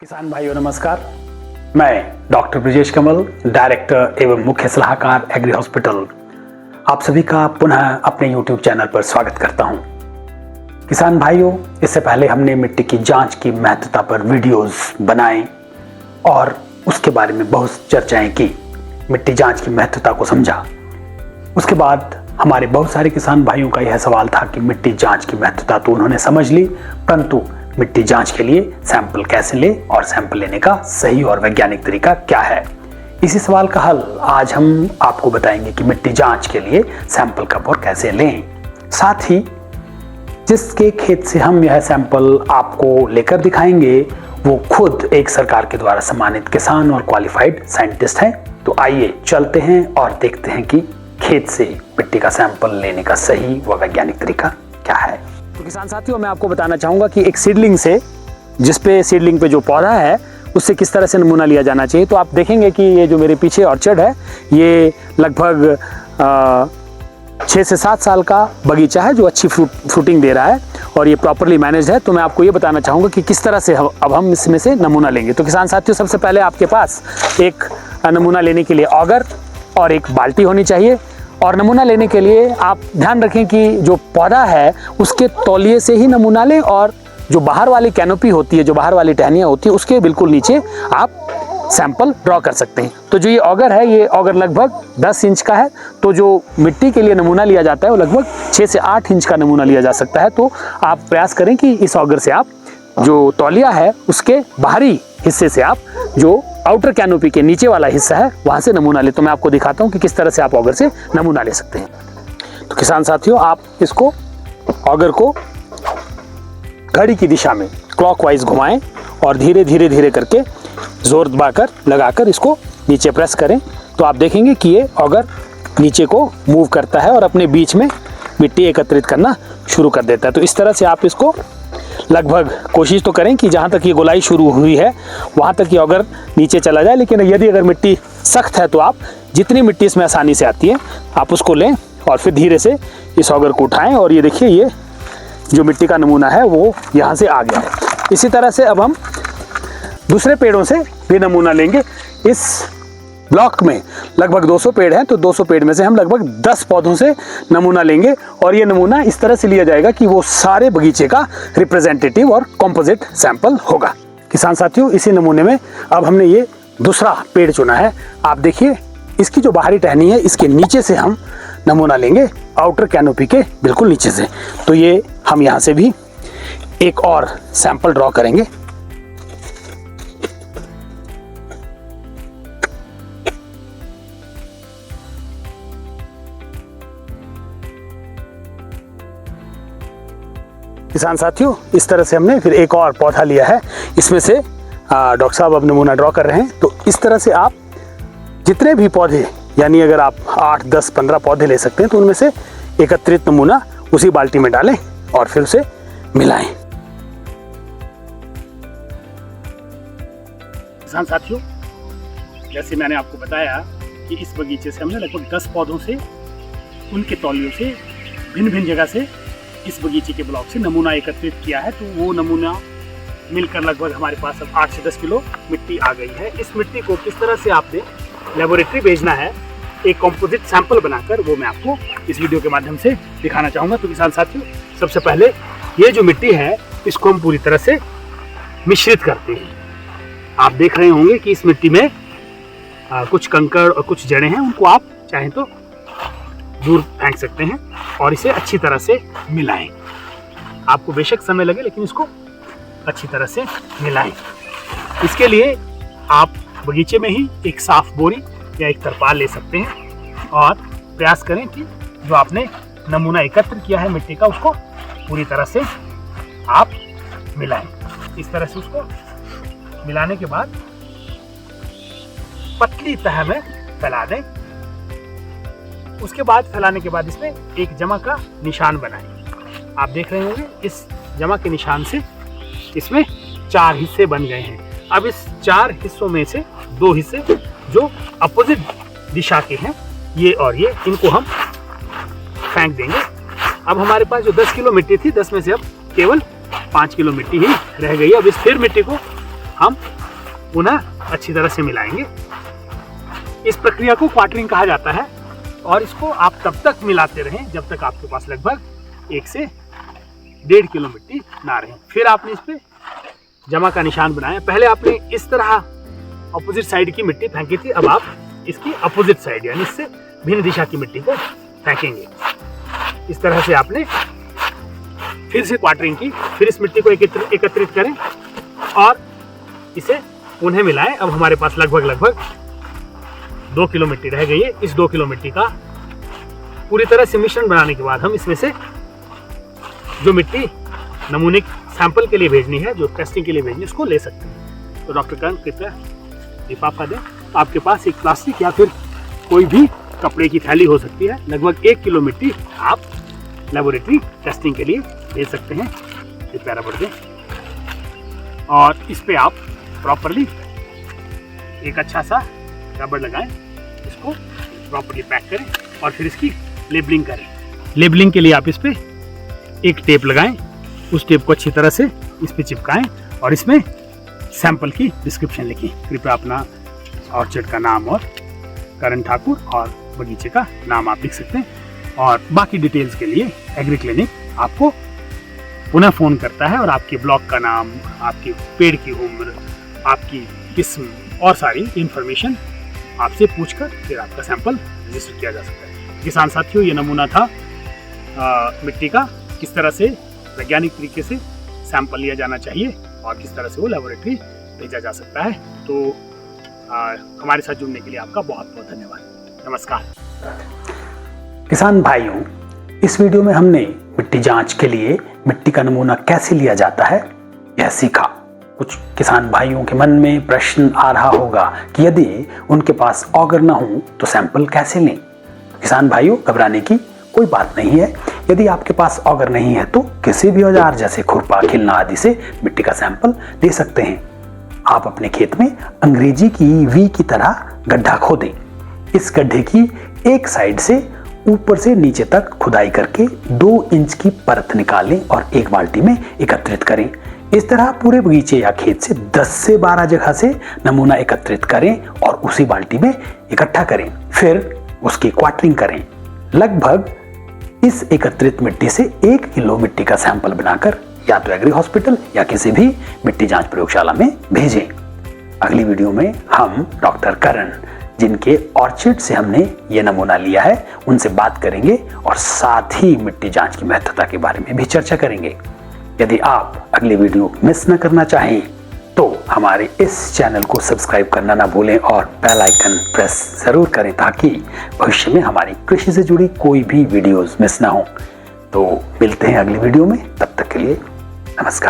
किसान भाइयों नमस्कार। मैं डॉक्टर ब्रिजेश कमल, डायरेक्टर एवं मुख्य सलाहकार एग्री हॉस्पिटल, आप सभी का पुनः अपने YouTube चैनल पर स्वागत करता हूं। किसान भाइयों, इससे पहले हमने मिट्टी की जांच की महत्वता पर वीडियोस बनाए और उसके बारे में बहुत चर्चाएं की, मिट्टी जांच की महत्वता को समझा। उसके बाद हमारे बहुत सारे किसान भाइयों का यह सवाल था कि मिट्टी जांच की महत्वता तो उन्होंने समझ ली, परंतु मिट्टी जांच के लिए सैंपल कैसे ले और सैंपल लेने का सही और वैज्ञानिक तरीका क्या है। इसी सवाल का हल आज हम आपको बताएंगे कि मिट्टी जांच के लिए सैंपल कब और कैसे लें। साथ ही जिसके खेत से हम यह सैंपल आपको लेकर दिखाएंगे वो खुद एक सरकार के द्वारा सम्मानित किसान और क्वालिफाइड साइंटिस्ट हैं। तो आइए चलते हैं और देखते हैं कि खेत से मिट्टी का सैंपल लेने का सही व वैज्ञानिक तरीका क्या है। तो किसान साथियों, मैं आपको बताना चाहूंगा कि एक सीडलिंग से, सीडलिंग पे जो पौधा है उससे किस तरह से नमूना लिया जाना चाहिए। तो आप देखेंगे कि ये जो मेरे पीछे ऑर्चर्ड है, ये लगभग 6 से 7 साल का बगीचा है जो अच्छी फ्रूटिंग दे रहा है और ये प्रॉपरली मैनेज्ड है। तो मैं आपको ये बताना चाहूँगा कि किस तरह से अब हम इसमें से नमूना लेंगे। तो किसान साथियों, सबसे पहले आपके पास एक नमूना लेने के लिए ऑगर और एक बाल्टी होनी चाहिए। और नमूना लेने के लिए आप ड्यान रखें कि जो पौधा है उसके तौलिए से ही नमूना लें और जो बाहर वाली कैनोपी होती है, जो बाहर वाली टहनियाँ होती है, उसके बिल्कुल नीचे आप सैंपल ड्रॉ कर सकते हैं। तो जो ये ऑगर है, ये ऑगर लगभग 10 इंच का है। तो जो मिट्टी के लिए नमूना लिया जाता है वो लगभग 6 से 8 इंच का नमूना लिया जा सकता है। तो आप प्रयास करें कि इस ऑगर से आप जो तौलिया है उसके बाहरी हिस्से से आप जो आउटर कैनोपी के नीचे वाला हिस्सा है वहां से नमूना ले। तो मैं आपको दिखाता हूं कि किस तरह से आप ऑगर से नमूना ले सकते हैं। तो किसान साथियों, आप इसको ऑगर को घड़ी की दिशा में क्लॉकवाइज घुमाएं और धीरे धीरे धीरे करके जोर दबाकर लगाकर इसको नीचे प्रेस करें। तो आप देखेंगे कि ये ऑगर नीचे को मूव करता है और अपने बीच में मिट्टी एकत्रित करना शुरू कर देता है। तो इस तरह से आप इसको लगभग कोशिश तो करें कि जहाँ तक ये गोलाई शुरू हुई है वहाँ तक ये ऑगर नीचे चला जाए। लेकिन यदि अगर मिट्टी सख्त है तो आप जितनी मिट्टी इसमें आसानी से आती है आप उसको लें और फिर धीरे से इस ऑगर को उठाएं। और ये देखिए, ये जो मिट्टी का नमूना है वो यहाँ से आ गया है। इसी तरह से अब हम दूसरे पेड़ों से भी नमूना लेंगे। इस ब्लॉक में लगभग 200 पेड़ हैं, तो 200 पेड़ में से हम लगभग 10 पौधों से नमूना लेंगे और ये नमूना इस तरह से लिया जाएगा कि वो सारे बगीचे का रिप्रेजेंटेटिव और कॉम्पोजिट सैंपल होगा। किसान साथियों, इसी नमूने में अब हमने ये दूसरा पेड़ चुना है। आप देखिए, इसकी जो बाहरी टहनी है इसके नीचे से हम नमूना लेंगे, आउटर कैनोपी के बिल्कुल नीचे से। तो ये हम यहाँ से भी एक और सैंपल ड्रॉ करेंगे। किसान साथियों, इस तरह से हमने फिर एक और पौधा लिया है। इसमें से डॉक्टर साहब अब नमूना ड्रॉ कर रहे हैं। तो इस तरह से आप जितने भी पौधे, यानी अगर आप 8, 10, 15 पौधे ले सकते हैं तो उनमें से एकत्रित नमूना उसी बाल्टी में डालें और फिर उसे मिलाएं। किसान साथियों, जैसे मैंने आपको बताया कि इस बगीचे से हमने लगभग 10 पौधों से, उनके तौलियों से, भिन्न भिन्न जगह से इस बगीचे के ब्लॉक से नमूना एकत्रित किया है। तो वो नमूना मिलकर लगभग हमारे पास अब 8 से 10 किलो मिट्टी आ गई है। इस मिट्टी को किस तरह से आपने लेबोरेटरी भेजना है एक कॉम्पोजिट सैंपल बनाकर, वो मैं आपको इस वीडियो के माध्यम से दिखाना चाहूँगा। तो किसान साथियों, सबसे पहले ये जो मिट्टी है इसको हम पूरी तरह से मिश्रित करते हैं। आप देख रहे होंगे कि इस मिट्टी में कुछ कंकड़ और कुछ जड़ें हैं, उनको आप चाहें तो दूर फेंक सकते हैं और इसे अच्छी तरह से मिलाएं। आपको बेशक समय लगे लेकिन इसको अच्छी तरह से मिलाएं। इसके लिए आप बगीचे में ही एक साफ बोरी या एक तरपाल ले सकते हैं और प्रयास करें कि जो आपने नमूना एकत्र किया है मिट्टी का उसको पूरी तरह से आप मिलाएं। इस तरह से उसको मिलाने के बाद पतली तह में फैला दें। उसके बाद फैलाने के बाद इसमें एक जमा का निशान बनाएं। आप देख रहे होंगे इस जमा के निशान से इसमें 4 हिस्से बन गए हैं। अब इस 4 हिस्सों में से 2 हिस्से जो अपोजिट दिशा के हैं, ये और ये, इनको हम फेंक देंगे। अब हमारे पास जो 10 किलो मिट्टी थी, 10 में से अब केवल 5 किलो मिट्टी ही रह गई है। अब इस फिर मिट्टी को हम पुनः अच्छी तरह से मिलाएंगे। इस प्रक्रिया को क्वार्टरिंग कहा जाता है और इसको आप तब तक मिलाते रहें जब तक आपके पास लगभग 1 से 1.5 किलो मिट्टी ना रहे। फिर आपने इस पे जमा का निशान बनाया। पहले आपने इस तरह अपोजिट साइड की मिट्टी फेंकी थी, अब आप इसकी अपोजिट साइड यानी इससे भिन्न दिशा की मिट्टी को फेंकेंगे। इस तरह से आपने फिर से क्वार्टरिंग की। फिर इस मिट्टी को एकत्रित करें और इसे पुनः मिलाएं। अब हमारे पास लगभग 2 किलो मिट्टी रह गई है। इस 2 किलो मिट्टी का पूरी तरह से मिश्रण बनाने के बाद हम इसमें से जो मिट्टी नमूने सैंपल के लिए भेजनी है, जो टेस्टिंग के लिए भेजनी है, उसको ले सकते हैं। तो डॉक्टर करण कृपया लिफाफा दें। आपके पास एक प्लास्टिक या फिर कोई भी कपड़े की थैली हो सकती है। लगभग 1 किलो मिट्टी आप लेबोरेटरी टेस्टिंग के लिए भेज सकते हैं। कृपया रबड़ दें और इस पे आप प्रॉपरली एक अच्छा सा रबड़ लगाएं, इसको प्रॉपरली पैक करें और फिर इसकी लेबलिंग करें। लेबलिंग के लिए आप इस पे एक टेप लगाएं, उस टेप को अच्छी तरह से इस पे चिपकाएं और इसमें सैंपल की डिस्क्रिप्शन लिखें। कृपया अपना ऑर्चर्ड का नाम और करण ठाकुर और बगीचे का नाम आप लिख सकते हैं। और बाकी डिटेल्स के लिए एग्री क्लिनिक आपको पुनः फ़ोन करता है और आपके ब्लॉक का नाम, आपके पेड़ की उम्र, आपकी किस्म और सारी इंफॉर्मेशन आपसे पूछकर फिर आपका सैंपल रजिस्टर किया जा सकता है। किसान साथियों, ये नमूना था मिट्टी का, किस तरह से वैज्ञानिक तरीके से सैंपल लिया जाना चाहिए और किस तरह से वो लेबोरेटरी भेजा जा सकता है। तो हमारे साथ जुड़ने के लिए आपका बहुत बहुत धन्यवाद। नमस्कार। किसान भाइयों, इस वीडियो में हमने मिट्टी जांच के लिए मिट्टी का नमूना कैसे लिया जाता है यह सीखा। कुछ किसान भाइयों के मन में प्रश्न आ रहा होगा कि यदि उनके पास ऑगर ना हो तो सैंपल कैसे लें। किसान भाइयों, घबराने की कोई बात नहीं है। यदि आपके पास ऑगर नहीं है तो किसी भी औजार जैसे खुरपा, खिलना आदि से मिट्टी का सैंपल ले सकते हैं। आप अपने खेत में अंग्रेजी की वी की तरह गड्ढा खोदें। इस गड्ढे की एक साइड से ऊपर से नीचे तक खुदाई करके 2 इंच की परत निकालें और एक बाल्टी में एकत्रित करें। इस तरह पूरे बगीचे या खेत से 10 से 12 जगह से नमूना एकत्रित करें और उसी बाल्टी में इकट्ठा करें। फिर उसकी क्वार्टरिंग करें। लगभग इस एकत्रित मिट्टी से 1 किलो मिट्टी का सैंपल बनाकर या तो एग्री हॉस्पिटल या किसी भी मिट्टी जांच प्रयोगशाला में भेजें। अगली वीडियो में हम डॉक्टर करण, जिनके ऑर्चिड से हमने ये नमूना लिया है, उनसे बात करेंगे और साथ ही मिट्टी जांच की महत्वता के बारे में भी चर्चा करेंगे। यदि आप अगली वीडियो मिस न करना चाहें तो हमारे इस चैनल को सब्सक्राइब करना ना भूलें और बेल आइकन प्रेस जरूर करें ताकि भविष्य में हमारी कृषि से जुड़ी कोई भी वीडियोस मिस ना हो। तो मिलते हैं अगली वीडियो में, तब तक के लिए नमस्कार।